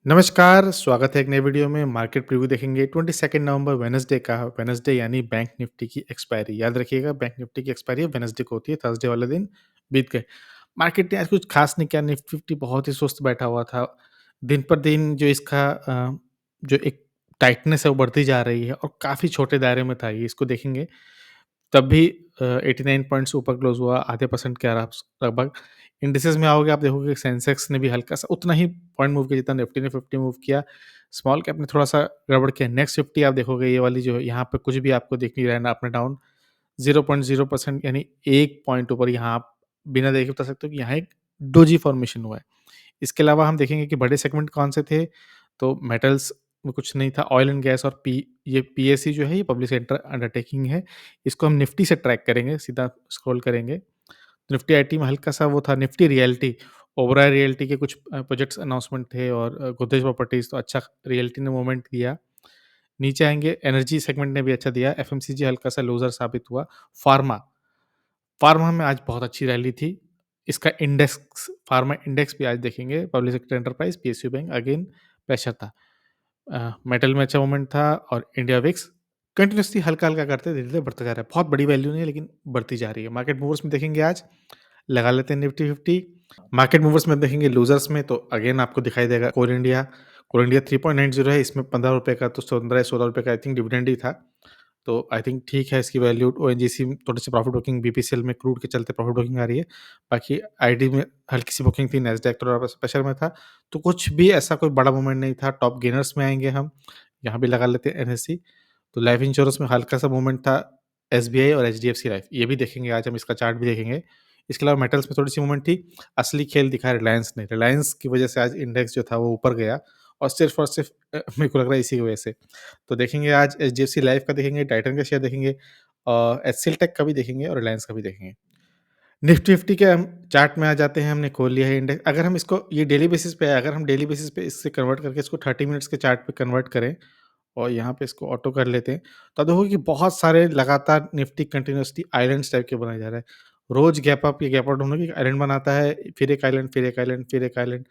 नमस्कार, स्वागत है एक नए वीडियो में। मार्केट प्रीव्यू देखेंगे 22 नवंबर वेडनेसडे का। वेडनेसडे यानी बैंक निफ्टी की एक्सपायरी। याद रखिएगा, बैंक निफ्टी की एक्सपायरी वेडनेसडे को होती है, थर्सडे वाले दिन बीत गए। मार्केट ने आज कुछ खास नहीं किया, निफ्टी 50 बहुत ही सुस्त बैठा हुआ था। दिन पर दिन जो इसका जो एक टाइटनेस है वो बढ़ती जा रही है और काफ़ी छोटे दायरे में था ये, इसको देखेंगे तब भी 89 पॉइंट्स ऊपर क्लोज़ हुआ, आधे परसेंट के आराम से लगभग। इंडिसेज़ में आओगे आप देखोगे सेंसेक्स ने भी हल्का-सा उतना ही पॉइंट मूव किया जितना निफ्टी ने 50 मूव किया। स्मॉल कैप ने थोड़ा-सा गड़बड़ किया। नेक्स्ट 50 आप देखोगे ये वाली जो है यहाँ पे कुछ भी आपको दिख नहीं रहा है ना अप ना डाउन। 0.0% यानी 1 पॉइंट ऊपर यहाँ आप बिना देखे बता सकते हो कि यहाँ एक डोजी फॉर्मेशन हुआ है। इसके अलावा हम देखेंगे कि बड़े सेगमेंट कौन से थे, तो मेटल्स में कुछ नहीं था, ऑयल एंड गैस और ये पीएसयू जो है ये पब्लिक सेक्टर अंडरटेकिंग है। इसको हम निफ्टी से ट्रैक करेंगे, सीधा स्क्रॉल करेंगे। निफ्टी आईटी में हल्का-सा वो था, निफ्टी रियल्टी, ओबेरॉय रियल्टी के कुछ प्रोजेक्ट्स अनाउंसमेंट थे और गोदरेज प्रॉपर्टीज़ तो अच्छा रियल्टी ने मूवमेंट दिया। नीचे आएँगे, एनर्जी सेगमेंट ने भी अच्छा दिया, एफएमसीजी हल्का-सा लूज़र साबित हुआ। फार्मा, फार्मा में आज बहुत अच्छी रैली थी। इसका इंडेक्स फार्मा इंडेक्स भी आज देखेंगे, public sector enterprise, PSU bank again pressure था। मेटल में अच्छा मूवमेंट था और इंडिया विक्स कंटिन्यूअसली हल्का-हल्का करते धीरे-धीरे बढ़ता जा रहा है। बहुत बड़ी वैल्यू नहीं है लेकिन बढ़ती जा रही है। मार्केट मूवर्स में देखेंगे आज, लगा लेते हैं निफ्टी 50। मार्केट मूवर्स में देखेंगे लूज़र्स में तो अगेन आपको दिखाई देगा कोल इंडिया 3.90 है, इसमें ₹15 का तो ₹15-16 का आई थिंक डिविडेंड ही था। तो आई थिंक ठीक है इसकी वैल्यू। ओएनजीसी में थोड़ी-सी प्रॉफिट बुकिंग, बीपीसीएल में क्रूड के चलते प्रॉफिट बुकिंग आ रही है। बाकी आईडी में हल्की-सी बुकिंग थी, नैस्डैक थोड़ा बस प्रेशर में था। तो कुछ भी ऐसा कोई बड़ा मूवमेंट नहीं था। टॉप गेनर्स में आएँगे हम, यहाँ भी लगा लेते हैं एनएससी। तो लाइफ इंश्योरेंस में हल्का-सा मूवमेंट था, एसबीआई और एचडीएफसी लाइफ, ये भी देखेंगे आज हम, इसका चार्ट भी देखेंगे। इसके अलावा मेटल्स में थोड़ी-सी मूवमेंट थी। असली खेल दिखा रिलायंस ने। रिलायंस की वजह से आज इंडेक्स जो था वो ऊपर गया और सिर्फ़ मेरे को लग रहा है इसी की वजह से। तो देखेंगे आज एचडीएफसी लाइफ का देखेंगे, टाइटन का शेयर देखेंगे, एचसीएल टेक का भी देखेंगे और रिलायंस का भी देखेंगे। निफ्टी 50 के हम चार्ट में आ जाते हैं, हमने खोल लिया है इंडेक्स। अगर हम इसको ये डेली बेसिस पे है, अगर हम डेली बेसिस पे इससे कन्वर्ट करके इसको 30 मिनट्स के चार्ट पे कन्वर्ट करें और यहाँ पे इसको ऑटो कर लेते हैं, तो आप देखोगे कि बहुत सारे लगातार निफ्टी कंटिन्यूअसली आइलैंड्स टाइप के बनाए जा रहा है। रोज़ गैप अप या गैप आउट होने की आइलैंड बनाता है, फिर एक आइलैंड, फिर एक आइलैंड, फिर एक आइलैंड।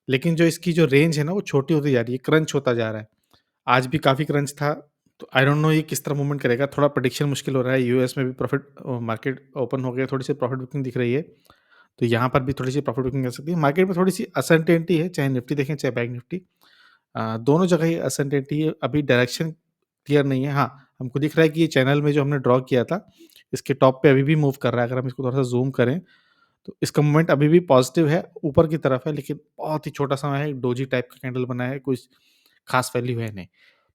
लेकिन जो इसकी जो रेंज है ना वो छोटी होती जा रही है, क्रंच होता जा रहा है। आज भी काफ़ी क्रंच था, तो आई डोंट नो ये किस तरह मूवमेंट करेगा, थोड़ा प्रेडिक्शन मुश्किल हो रहा है। यूएस में भी मार्केट ओपन हो गया, थोड़ी-सी प्रॉफिट बुकिंग दिख रही है, तो यहाँ पर भी थोड़ी-सी प्रॉफिट बुकिंग कर सकती है। मार्केट में थोड़ी-सी अनसर्टेनिटी है, चाहे निफ्टी देखें, चाहे बैंक निफ्टी। दोनों जगह ही अनसर्टेनिटी है, अभी डायरेक्शन क्लियर नहीं है। हाँ, हमको दिख रहा है कि ये चैनल में जो हमने ड्रॉ किया था, इसके टॉप पे अभी भी मूव कर रहा है। अगर हम इसको थोड़ा-सा ज़ूम करें, तो इसका मूवमेंट अभी भी पॉजिटिव है, ऊपर की तरफ है, लेकिन बहुत ही छोटा-सा है, डोजी टाइप का कैंडल बना है, कुछ खास वैल्यू है नहीं।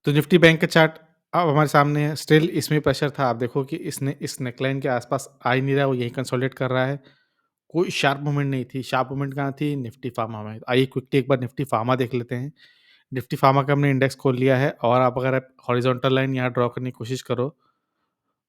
तो निफ्टी बैंक का चार्ट अब हमारे सामने है, स्टिल इसमें प्रेशर था। आप देखो कि इसने इस नेकलाइन के आस-पास आ ही नहीं रहा है, वो यहीं कंसोलिडेट कर रहा है। कोई शार्प मूवमेंट नहीं थी, शार्प मूवमेंट कहाँ थी? निफ्टी फार्मा में। आइए क्विकली एक बार निफ्टी फार्मा देख लेते हैं। निफ्टी फार्मा का हमने इंडेक्स खोल लिया है और आप अगर आप हॉरिजॉन्टल लाइन यहाँ ड्रॉ करने की कोशिश करो,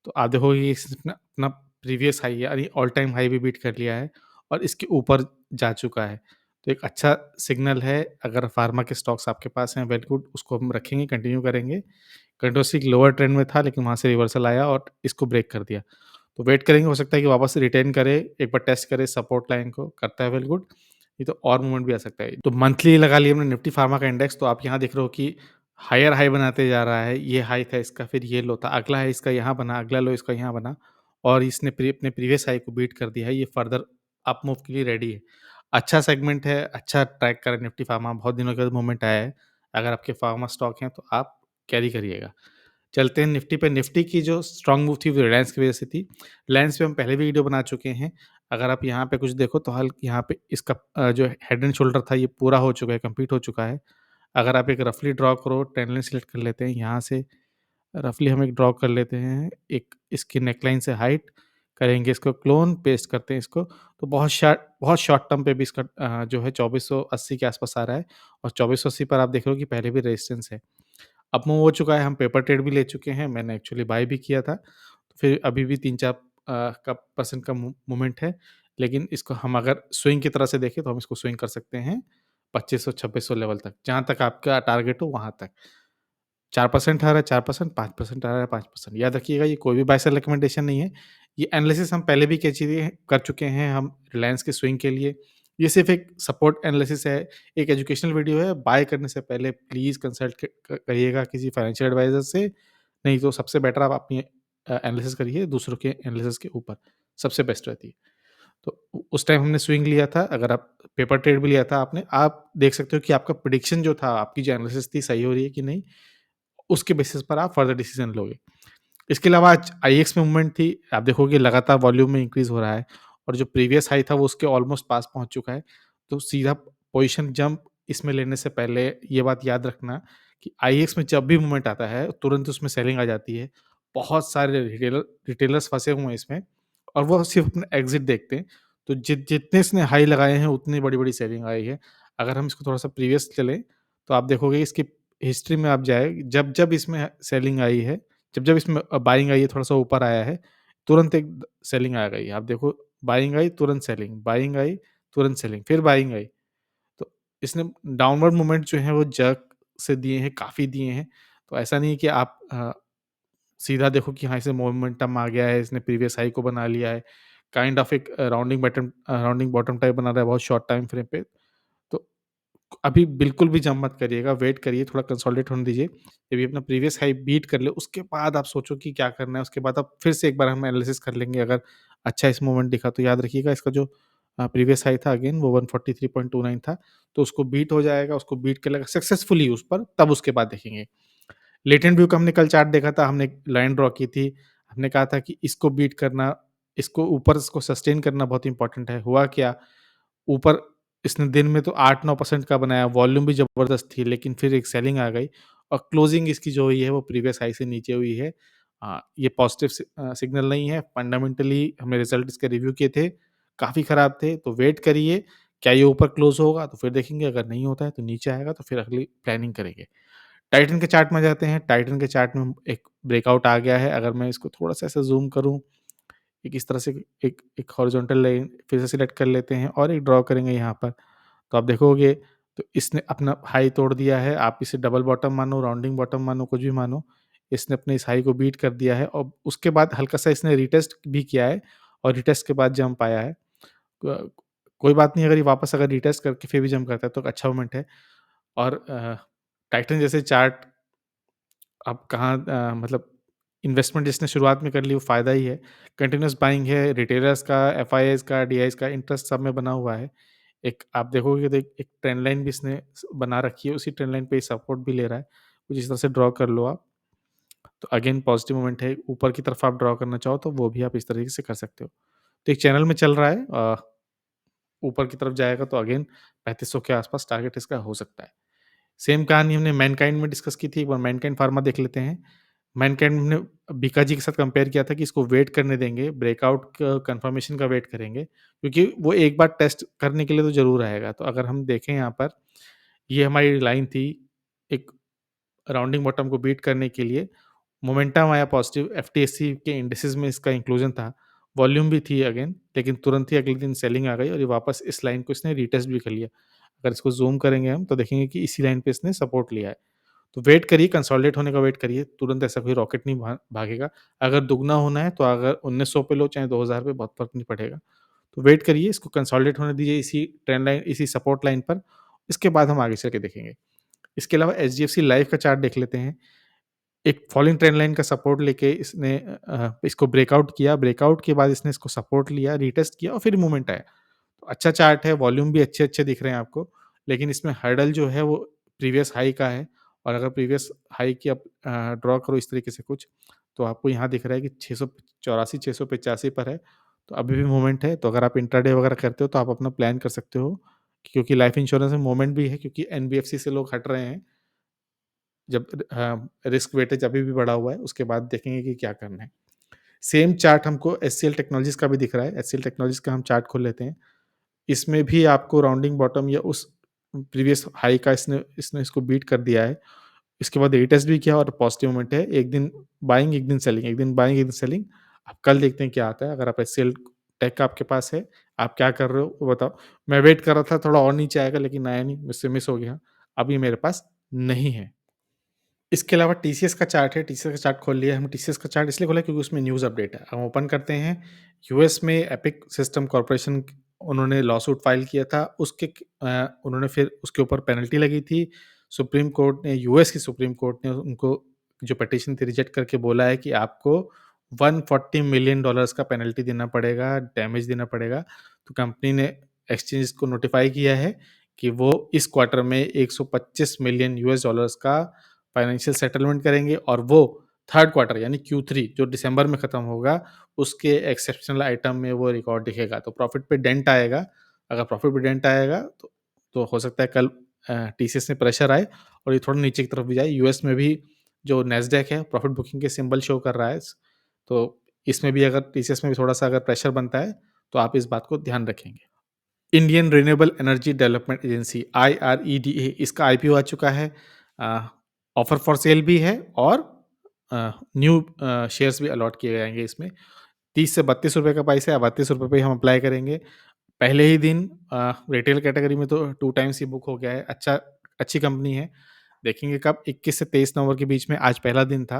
तो आप देखोगे कि इसने अपना प्रीवियस हाई यानी ऑल टाइम हाई भी बीट कर लिया है और इसके ऊपर जा चुका है। तो एक अच्छा सिग्नल है, अगर फार्मा के स्टॉक्स आपके पास हैं, वेल गुड, उसको हम रखेंगे, कंटिन्यू करेंगे। कंटिन्यूअसली लोअर ट्रेंड में था लेकिन वहाँ से रिवर्सल आया और इसको ब्रेक कर दिया। तो वेट करेंगे, हो सकता है कि वापस से रिटेन करे, एक बार टेस्ट करे सपोर्ट लाइन को, करता है वेल गुड, नहीं तो और मूवमेंट भी आ सकता है। तो मंथली लगा लिया हमने निफ्टी फार्मा का इंडेक्स, तो आप यहाँ देख रहे हो कि हायर हाई बनाते जा रहा है। ये हाई था इसका, फिर ये लो था, अगला हाई इसका यहाँ बना, अगला लो इसका यहाँ बना और इसने अपने प्रीवियस हाई को बीट कर दिया है। ये फर्दर अप मूव के लिए रेडी है। अच्छा सेगमेंट है, अच्छा ट्रैक कर निफ्टी फार्मा, बहुत दिनों के बाद मूवमेंट आया है। अगर आपके फार्मा स्टॉक हैं तो आप कैरी करिएगा। चलते हैं निफ्टी पे। निफ्टी की जो स्ट्रॉन्ग मूव थी वो रिलायंस की वजह से थी। रिलायंस पे हम पहले भी वीडियो बना चुके हैं। अगर आप यहाँ पे कुछ देखो तो हल यहाँ पे इसका जो हेड एंड शोल्डर था ये पूरा हो चुका है, कंप्लीट हो चुका है। अगर आप एक रफली ड्रॉ करो, ट्रेंड लाइन सेलेक्ट कर लेते हैं, यहाँ से रफली हम एक ड्रॉ कर लेते हैं, एक इसकी नेकलाइन से हाइट करेंगे, इसको क्लोन पेस्ट करते हैं इसको, तो बहुत शॉर्ट टर्म पे भी इसका जो है 2480 के आसपास आ रहा है और 2480 पर आप देख रहे हो कि पहले भी रेजिस्टेंस है। अब मूव हो चुका है, हम पेपर ट्रेड भी ले चुके हैं, मैंने एक्चुअली बाय भी किया था, तो फिर अभी भी 3-4 का परसेंट का मूवमेंट है, लेकिन इसको हम अगर स्विंग की तरह से देखें तो हम इसको स्विंग कर सकते हैं 2500-2600 लेवल तक, जहाँ तक आपका टारगेट हो वहाँ तक। 4% आ रहा है 4%, 5% आ रहा है 5%। याद रखिएगा ये कोई भी बाय सेल रिकमेंडेशन नहीं है, ये एनालिसिस हम पहले भी कर चुके हैं हम रिलायंस के स्विंग के लिए, ये सिर्फ़ एक सपोर्ट एनालिसिस है, एक एजुकेशनल वीडियो है, बाय करने से पहले प्लीज़ कंसल्ट करिएगा किसी फाइनेंशियल एडवाइज़र से, नहीं तो सबसे बेटर आप अपनी एनालिसिस करिए दूसरों के एनालिसिस के ऊपर, सबसे बेस्ट रहती है। तो उस टाइम हमने स्विंग लिया था, अगर आप पेपर ट्रेड भी लिया था आपने, आप देख सकते हो कि आपका प्रेडिक्शन जो था, आपकी जो एनालिसिस थी सही हो रही है कि नहीं, उसके बेसिस पर आप फर्दर डिसीज़न लोगे। इसके अलावा आज आईएक्स में मूवमेंट थी, आप देखोगे लगातार वॉल्यूम में इंक्रीज़ हो रहा है और जो प्रीवियस हाई था वो उसके ऑलमोस्ट पास पहुँच चुका है। तो सीधा पोज़ीशन जंप इसमें लेने से पहले ये बात याद रखना कि आईएक्स में जब भी मूवमेंट आता है, तुरंत उसमें सेलिंग आ जाती है। बहुत सारे रिटेलर्स फँसे हुए हैं इसमें और वो सिर्फ़ अपना एग्ज़िट देखते हैं। तो जितने इसने हाई लगाए हैं, उतनी बड़ी-बड़ी सेलिंग आई है। अगर हम इसको थोड़ा-सा प्रीवियस चलें, तो आप देखोगे इसकी हिस्ट्री में आप जाए, जब-जब इसमें सेलिंग आई है, जब-जब इसमें बाइंग आई है, थोड़ा-सा ऊपर आया है, तुरंत एक सेलिंग आ गई है। आप देखो बाइंग आई, तुरंत सेलिंग, बाइंग आई, तुरंत सेलिंग, फिर बाइंग आई। तो इसने डाउनवर्ड मूवमेंट जो है वो जर्क से दिए हैं, काफ़ी दिए हैं। तो ऐसा नहीं है कि आप सीधा देखो कि हाँ, इसे मोमेंटम आ गया है, इसने प्रीवियस हाई को बना लिया है। काइंड ऑफ एक राउंडिंग बॉटम टाइप बना रहा है बहुत शॉर्ट टाइम फ्रेम पे। तो अभी बिल्कुल भी जंप मत करिएगा, वेट करिए, थोड़ा कंसोलिडेट होने दीजिए। जब ये अपना प्रीवियस हाई बीट कर ले, उसके बाद आप सोचो कि क्या करना है, उसके बाद आप फिर से एक बार हम एनालिसिस कर लेंगे, अगर अच्छा इस मोमेंट दिखा तो याद रखिएगा इसका जो प्रीवियस हाई था अगेन वो 143.29 था, तो उसको बीट हो जाएगा, उसको बीट कर लेगा सक्सेसफुली उस पर, तब उसके बाद देखेंगे। लेटेंट व्यू का हमने कल चार्ट देखा था, हमने एक लाइन ड्रॉ की थी, हमने कहा था कि इसको बीट करना, इसको ऊपर इसको सस्टेन करना बहुत इंपॉर्टेंट है। हुआ क्या? ऊपर इसने दिन में तो 8-9% का बनाया, वॉल्यूम भी ज़बरदस्त थी, लेकिन फिर एक सेलिंग आ गई और क्लोजिंग इसकी जो हुई है वो प्रीवियस हाई से नीचे हुई है। ये पॉजिटिव सिग्नल नहीं है, फंडामेंटली हमने रिजल्ट इसके रिव्यू किए थे, काफ़ी खराब थे, तो वेट करिए, क्या ये ऊपर क्लोज़ होगा तो फिर देखेंगे, अगर नहीं होता है तो नीचे आएगा तो फिर अगली प्लानिंग करेंगे। टाइटन के चार्ट में जाते हैं, टाइटन के चार्ट में एक ब्रेकआउट आ गया है, अगर मैं इसको थोड़ा-सा ऐसे ज़ूम करूँ, एक इस तरह से एक एक हॉरिज़ॉन्टल लाइन फिर से सिलेक्ट कर लेते हैं और एक ड्रॉ करेंगे यहाँ पर। तो आप देखोगे तो इसने अपना हाई तोड़ दिया है, आप इसे डबल बॉटम मानो, राउंडिंग बॉटम मानो, कुछ भी मानो, इसने अपने इस हाई को बीट कर दिया है और उसके बाद हल्का-सा इसने रिटेस्ट भी किया है और रिटेस्ट के बाद जंप आया है। क कोई बात नहीं, अगर ये वापस अगर रिटेस्ट करके फिर भी जंप करता है तो अच्छा मोमेंट है और टाइटन जैसे चार्ट अब कहाँ मतलब इन्वेस्टमेंट जिसने शुरुआत में कर ली वो फ़ायदा ही है। कंटीन्यूअस बाइंग है, रिटेलर्स का, एफआईआईज़ का, डीआईज़ का इंटरेस्ट सब में बना हुआ है। एक आप देखोगे तो एक ट्रेंड लाइन भी इसने बना रखी है, उसी ट्रेंड लाइन पे ये सपोर्ट भी ले रहा है। कुछ इस तरह से ड्रॉ कर लो आप। तो अगेन पॉजिटिव मोमेंट है, ऊपर की तरफ आप ड्रॉ करना चाहो तो वो भी आप इस तरीके से कर सकते हो। तो एक चैनल में चल रहा है, ऊपर की तरफ जाएगा तो अगेन 3500 के आसपास टारगेट इसका हो सकता है। सेम कहानी हमने मैनकाइंड में डिस्कस की थी, एक बार मैनकाइंड फार्मा देख लेते हैं। मैनकाइंड हमने बीकाजी के साथ कंपेयर किया था कि इसको वेट करने देंगे, ब्रेकआउट क कन्फर्मेशन का वेट करेंगे, क्योंकि वो एक बार टेस्ट करने के लिए तो ज़रूर आएगा। तो अगर हम देखें यहाँ पर, ये हमारी लाइन थी, एक राउंडिंग बॉटम को बीट करने के लिए मोमेंटम आया पॉजिटिव, एफटीएससी के इंडिसेस में इसका इंक्लूजन था, वॉल्यूम भी थी अगेन, लेकिन तुरंत ही अगले दिन सेलिंग आ गई और ये वापस इस लाइन को इसने रीटेस्ट भी कर लिया। अगर इसको ज़ूम करेंगे हम तो देखेंगे कि इसी लाइन पे इसने सपोर्ट लिया है। तो वेट करिए, कंसोलिडेट होने का वेट करिए, तुरंत ऐसा कोई रॉकेट नहीं भागेगा। अगर दुगना होना है तो अगर 1900 पे लो चाहे 2000 पे, बहुत फ़र्क नहीं पड़ेगा। तो वेट करिए, इसको कंसोलिडेट होने दीजिए इसी ट्रेंड लाइन, इसी सपोर्ट लाइन पर, इसके बाद हम आगे चल के देखेंगे। इसके अलावा एचडीएफसी लाइफ का चार्ट देख लेते हैं। एक फॉलिंग ट्रेंड लाइन का सपोर्ट लेके इसने इसको ब्रेकआउट किया, ब्रेकआउट के बाद इसने इसको सपोर्ट लिया, रीटेस्ट किया और फिर मूवमेंट आया। तो अच्छा चार्ट है, वॉल्यूम भी अच्छे-अच्छे दिख रहे हैं आपको, लेकिन इसमें हर्डल जो है वो प्रीवियस हाई का है और अगर प्रीवियस हाई की आप ड्रॉ करो इस तरीके से कुछ, तो आपको यहाँ दिख रहा है कि 684 685 पर है, तो अभी भी मूवमेंट है। तो अगर आप इंट्राडे वगैरह करते हो तो आप अपना प्लान कर सकते हो, क्योंकि लाइफ इंश्योरेंस में मूवमेंट भी है, क्योंकि एनबीएफसी से लोग हट रहे हैं। जब रिस्क वेटेज अभी भी बढ़ा हुआ है, उसके बाद देखेंगे कि क्या करना है। सेम चार्ट हमको एचसीएल टेक्नोलॉजीज़ का भी दिख रहा है, एचसीएल टेक्नोलॉजीज़ का हम चार्ट खोल लेते हैं। इसमें भी आपको राउंडिंग बॉटम या उस प्रीवियस हाई का इसने इसने इसको बीट कर दिया है। इसके बाद रीटेस्ट भी किया और पॉजिटिव मोमेंट है। एक दिन बाइंग, एक दिन सेलिंग, एक दिन बाइंग, एक दिन सेलिंग। अब कल देखते हैं क्या आता है। अगर आप एचसीएल टेक आपके पास है, आप क्या कर रहे हो वो बताओ? मैं वेट कर रहा था थोड़ा और नीचे आएगा, लेकिन आया नहीं, मुझसे मिस हो गया। अभी मेरे पास नहीं है। इसके अलावा टीसीएस का चार्ट है, टीसीएस का चार्ट खोल लिया है। हमने टीसीएस का चार्ट इसलिए खोला है क्योंकि उसमें न्यूज़ अपडेट है। हम ओपन करते हैं, यूएस में एपिक सिस्टम कॉर्पोरेशन उन्होंने लॉसूट फाइल किया था, उन्होंने फिर उसके ऊपर पेनल्टी लगी थी। सुप्रीम कोर्ट ने, यूएस की सुप्रीम कोर्ट ने उनको जो पिटीशन थी रिजेक्ट करके बोला है कि आपको $140 मिलियन का पेनल्टी देना पड़ेगा, डैमेज देना पड़ेगा। तो कंपनी ने एक्सचेंज को नोटिफाई किया है कि वो इस क्वार्टर में $125 मिलियन का फाइनेंशियल सेटलमेंट करेंगे और वो थर्ड क्वार्टर यानी Q3 जो दिसंबर में खत्म होगा, उसके एक्सेप्शनल आइटम में वो रिकॉर्ड दिखेगा। तो प्रॉफिट पे डेंट आएगा। अगर प्रॉफिट पे डेंट आएगा तो हो सकता है कल टीसीएस में प्रेशर आए और ये थोड़ा नीचे की तरफ भी जाए। यूएस में भी जो नैस्डैक है प्रॉफिट बुकिंग के सिंबल शो कर रहा है। तो इसमें भी अगर टीसीएस में भी थोड़ा सा अगर प्रेशर बनता है तो आप इस बात को ध्यान रखेंगे। Indian renewable energy development agency IREDA, इसका आईपीओ आ चुका है। ऑफर फॉर सेल भी है और न्यू शेयर्स भी अलॉट किए जाएंगे इसमें। 30 से 32 रुपए का प्राइस है, 32 रुपए पे हम अप्लाई करेंगे। पहले ही दिन रिटेल कैटेगरी में तो 2 टाइम्स ही बुक हो गया है। अच्छी कंपनी है। देखेंगे कब 21 से 23 नवंबर के बीच में, आज पहला दिन था।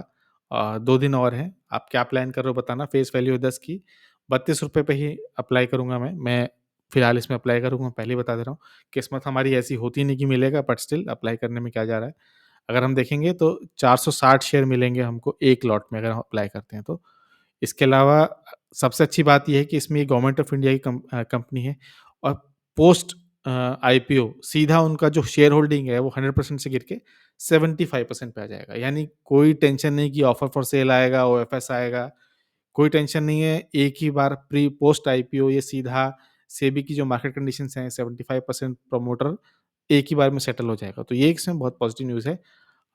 2 दिन और हैं। आप क्या प्लान कर रहे हो बताना। फेस वैल्यू है 10 की। 32 रुपए पे ही अप्लाई करूँगा मैं फिलहाल इसमें अप्लाई करूँगा, पहले ही बता दे रहा हूँ। किस्मत हमारी ऐसी होती नहीं कि मिलेगा, बट स्टिल अप्लाई करने में क्या जा रहा है। अगर हम देखेंगे तो 460 शेयर मिलेंगे हमको एक लॉट में अगर हम अप्लाई करते हैं तो। इसके अलावा सबसे अच्छी बात ये है कि इसमें गवर्नमेंट ऑफ इंडिया की कंपनी है और पोस्ट आईपीओ सीधा उनका जो शेयर होल्डिंग है वो 100% से गिर के 75% पे आ जाएगा। यानी कोई टेंशन नहीं कि ऑफर फॉर सेल आएगा, ओएफएस आएगा, कोई टेंशन नहीं है। एक ही बार प्री पोस्ट आईपीओ ये सीधा सेबी की जो मार्केट कंडीशंस हैं 75% प्रमोटर एक ही बार में सेटल हो जाएगा। तो ये इसमें बहुत पॉजिटिव न्यूज़ है।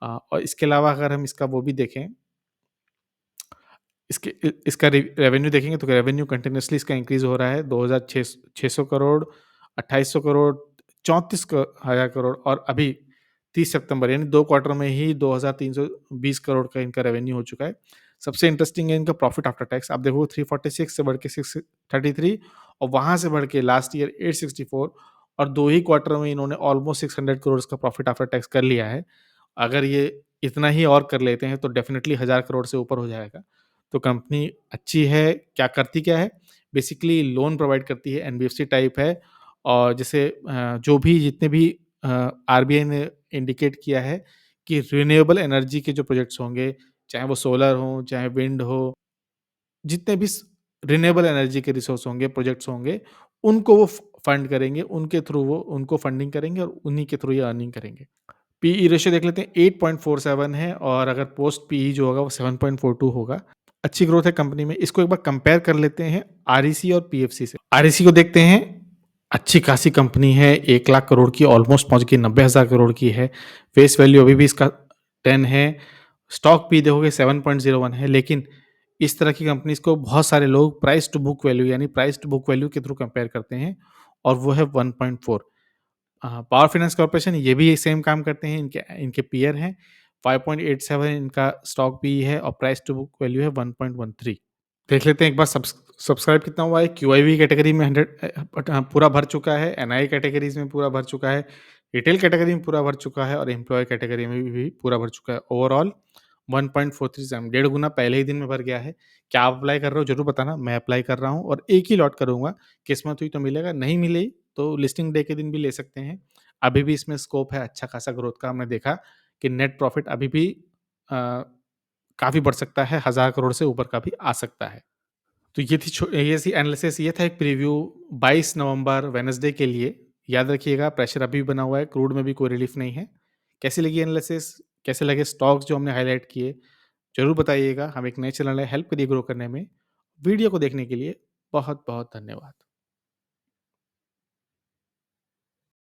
और इसके अलावा अगर हम इसका वो भी देखें, इसका रेवेन्यू देखेंगे तो रेवेन्यू कंटिन्यूअसली इसका इंक्रीज हो रहा है। 2600 करोड़, 2800 करोड़, 34,000 करोड़ और अभी 30 सितंबर यानी 2 क्वार्टर में ही 2320 करोड़ का इनका रेवेन्यू हो चुका है। सबसे इंटरेस्टिंग है इनका प्रॉफिट आफ्टर टैक्स। आप देखो 346 से बढ़ के 633 और वहां से बढ़ के लास्ट ईयर 864 और 2 ही क्वार्टर में इन्होंने ऑलमोस्ट 600 करोड़ का प्रॉफिट आफ्टर टैक्स कर लिया है। अगर ये इतना ही और कर लेते हैं तो डेफिनेटली 1000 करोड़ से ऊपर हो जाएगा। तो कंपनी अच्छी है। क्या करती क्या है? बेसिकली लोन प्रोवाइड करती है, एनबीएफसी टाइप है। और जैसे जो भी जितने भी आरबीआई ने इंडिकेट किया है कि रिन्यूएबल एनर्जी के जो प्रोजेक्ट्स होंगे, चाहे वो सोलर हो, चाहे विंड हो, जितने भी रिन्यूएबल एनर्जी के रिसोर्स होंगे, प्रोजेक्ट्स होंगे, उनको वो फंड करेंगे, उनके थ्रू वो उनको फंडिंग करेंगे और उन्हीं के थ्रू ये अर्निंग करेंगे। पीई रेशियो देख लेते हैं, 8.47 है और अगर पोस्ट पीई जो होगा वो 7.42 होगा। अच्छी ग्रोथ है कंपनी में। इसको एक बार कंपेयर कर लेते हैं आरईसी और पीएफसी से। आरईसी को देखते हैं, अच्छी खासी कंपनी है, 1 लाख करोड़ की ऑलमोस्ट पहुंच गई, 90,000 करोड़ की है। फेस वैल्यू अभी भी इसका 10 है। स्टॉक भी देखोगे 7.01 है। लेकिन इस तरह की कंपनीज को बहुत सारे लोग प्राइस टू बुक वैल्यू यानी प्राइस टू बुक वैल्यू के थ्रू कंपेयर करते हैं और वो है 1.4। पावर फाइनेंस कॉर्पोरेशन ये भी सेम काम करते हैं। इनके इनके पीयर हैं। 5.87 इनका स्टॉक पी है और प्राइस टू बुक वैल्यू है 1.13। देख लेते हैं एक बार सब्सक्राइब कितना हुआ है। क्यूआईवी कैटेगरी में 100 पूरा भर चुका है। एनआई कैटेगरीज में पूरा भर चुका है। रिटेल कैटेगरी में पूरा भर चुका है और एम्प्लॉय कैटेगरी में भी पूरा भर चुका है। ओवरऑल 1.43 डेढ़ गुना पहले ही दिन में भर गया है। क्या आप अप्लाई कर रहे हो जरूर बताना। मैं अप्लाई कर रहा हूँ और एक ही लॉट करूंगा। किस्मत हुई तो मिलेगा, नहीं मिले तो लिस्टिंग डे के दिन भी ले सकते हैं। अभी भी इसमें स्कोप है अच्छा खासा ग्रोथ का। हमने देखा कि नेट प्रॉफिट अभी भी काफी बढ़ सकता है, 1000 करोड़ से ऊपर का भी आ सकता है। तो ये थी एनालिसिस। ये था एक प्रीव्यू 22 नवंबर वेडनेसडे के लिए। याद रखिएगा प्रेशर अभी भी बना हुआ है, क्रूड में भी कोई रिलीफ नहीं है। कैसी लगी एनालिसिस, कैसे लगे स्टॉक्स जो हमने हाईलाइट किए, जरूर बताइएगा। हम एक नए चैनल है, हेल्प करिए ग्रो करने में। वीडियो को देखने के लिए बहुत बहुत धन्यवाद।